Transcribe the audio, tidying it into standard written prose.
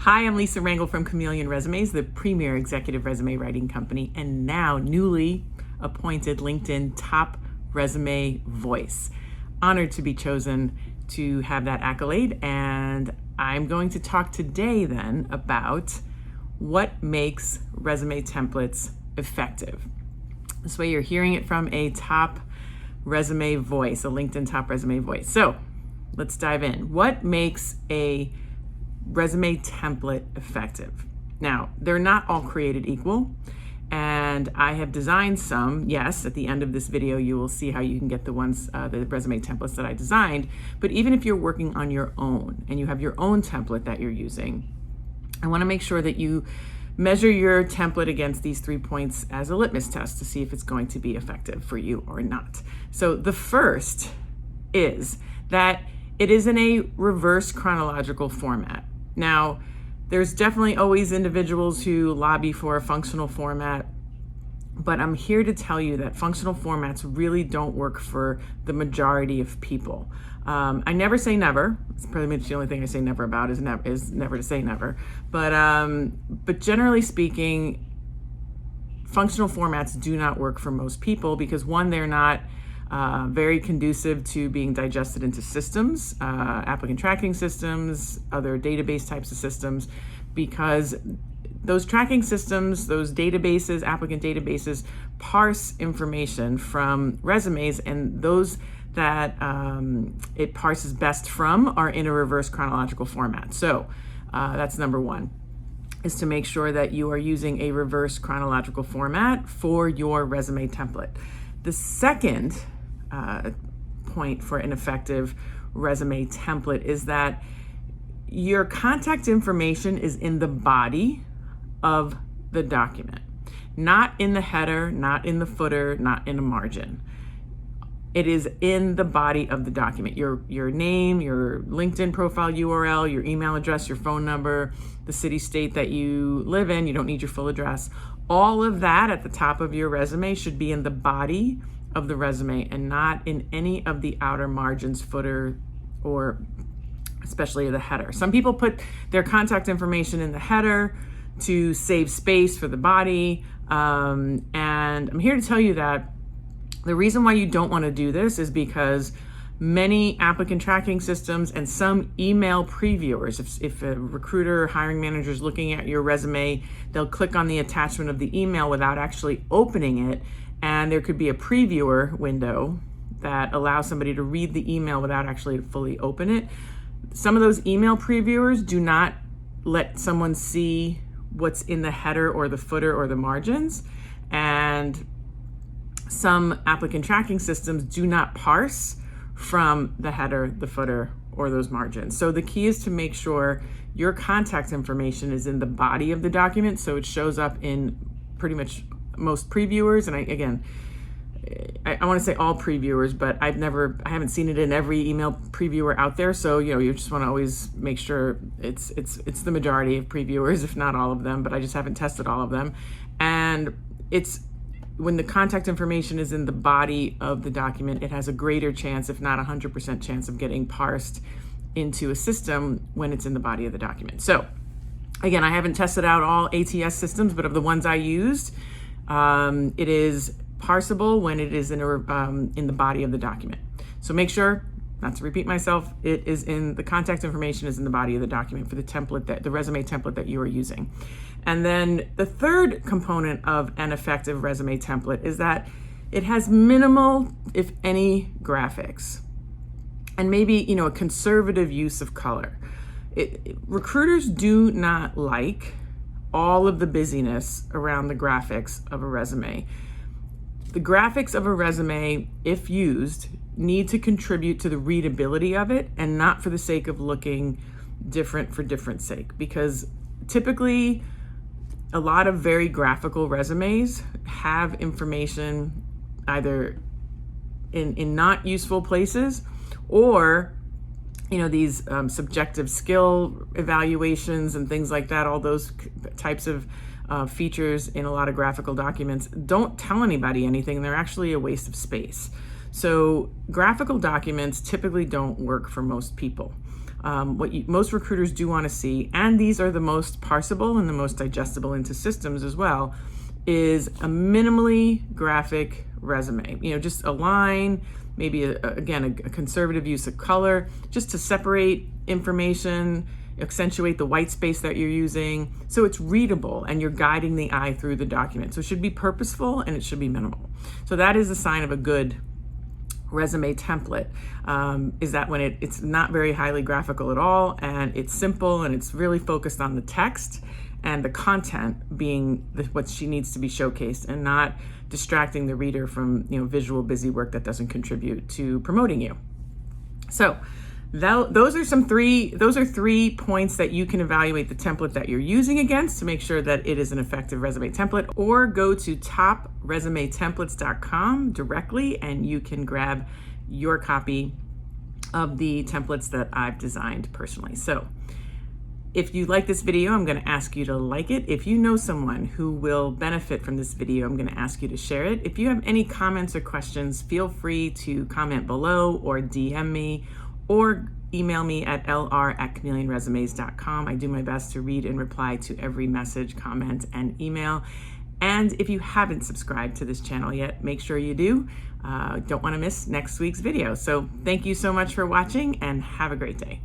Hi, I'm Lisa Rangel from Chameleon Resumes, the premier executive resume writing company, and now newly appointed LinkedIn top resume voice. Honored to be chosen to have that accolade, and I'm going to talk today then about what makes resume templates effective. This way you're hearing it from a top resume voice, a LinkedIn top resume voice. So let's dive in. What makes a resume template effective? Now, they're not all created equal, and I have designed some. Yes, at the end of this video, you will see how you can get the resume templates that I designed. But even if you're working on your own and you have your own template that you're using, I want to make sure that you measure your template against these 3 points as a litmus test to see if it's going to be effective for you or not. So the first is that it is in a reverse chronological format. Now, there's definitely always individuals who lobby for a functional format, but I'm here to tell you that functional formats really don't work for the majority of people. I never say never. It's pretty much the only thing I say never about is never to say never. But generally speaking, functional formats do not work for most people because one, they're not very conducive to being digested into systems, applicant tracking systems, other database types of systems, because those tracking systems, those databases, applicant databases, parse information from resumes, and those that it parses best from are in a reverse chronological format. So that's number one, is to make sure that you are using a reverse chronological format for your resume template. The second point for an effective resume template is that your contact information is in the body of the document, not in the header, not in the footer, not in a margin. It is in the body of the document. Your name, your LinkedIn profile URL, your email address, your phone number, the city, state that you live in. You don't need your full address. All of that at the top of your resume should be in the body of the resume and not in any of the outer margins, footer, or especially the header. Some people put their contact information in the header to save space for the body. And I'm here to tell you that the reason why you don't want to do this is because many applicant tracking systems and some email previewers, if a recruiter or hiring manager is looking at your resume, they'll click on the attachment of the email without actually opening it. And there could be a previewer window that allows somebody to read the email without actually fully open it. Some of those email previewers do not let someone see what's in the header or the footer or the margins. And some applicant tracking systems do not parse from the header, the footer, or those margins. So the key is to make sure your contact information is in the body of the document, so it shows up in pretty much most previewers. And I want to say all previewers, but I haven't seen it in every email previewer out there. So, you just want to always make sure it's the majority of previewers, if not all of them, but I just haven't tested all of them. And it's when the contact information is in the body of the document, it has a greater chance, if not 100% chance, of getting parsed into a system when it's in the body of the document. So again, I haven't tested out all ATS systems, but of the ones I used, it is parsable when it is in the body of the document. So make sure, not to repeat myself, the contact information is in the body of the document for the resume template that you are using. And then the third component of an effective resume template is that it has minimal, if any, graphics, and maybe a conservative use of color. Recruiters do not like all of the busyness around the graphics of a resume. The graphics of a resume, if used, need to contribute to the readability of it and not for the sake of looking different for different sake. Because typically, a lot of very graphical resumes have information either in not useful places, or these subjective skill evaluations and things like that. All those types of features in a lot of graphical documents don't tell anybody anything. They're actually a waste of space. So graphical documents typically don't work for most people. what most recruiters do want to see, and these are the most parsable and the most digestible into systems as well, is a minimally graphic resume. Just a line, maybe again a conservative use of color, just to separate information, accentuate the white space that you're using, so it's readable and you're guiding the eye through the document. So it should be purposeful and it should be minimal. So that is a sign of a good resume template, is that when it's not very highly graphical at all, and it's simple and it's really focused on the text and the content being what she needs to be showcased, and not distracting the reader from visual busy work that doesn't contribute to promoting you. So those are three points that you can evaluate the template that you're using against to make sure that it is an effective resume template. Or go to topresumetemplates.com directly and you can grab your copy of the templates that I've designed personally. So if you like this video, I'm going to ask you to like it. If you know someone who will benefit from this video, I'm going to ask you to share it. If you have any comments or questions, feel free to comment below or DM me, or email me at lr@chameleonresumes.com. I do my best to read and reply to every message, comment, and email. And if you haven't subscribed to this channel yet, make sure you do. Don't want to miss next week's video. So thank you so much for watching and have a great day.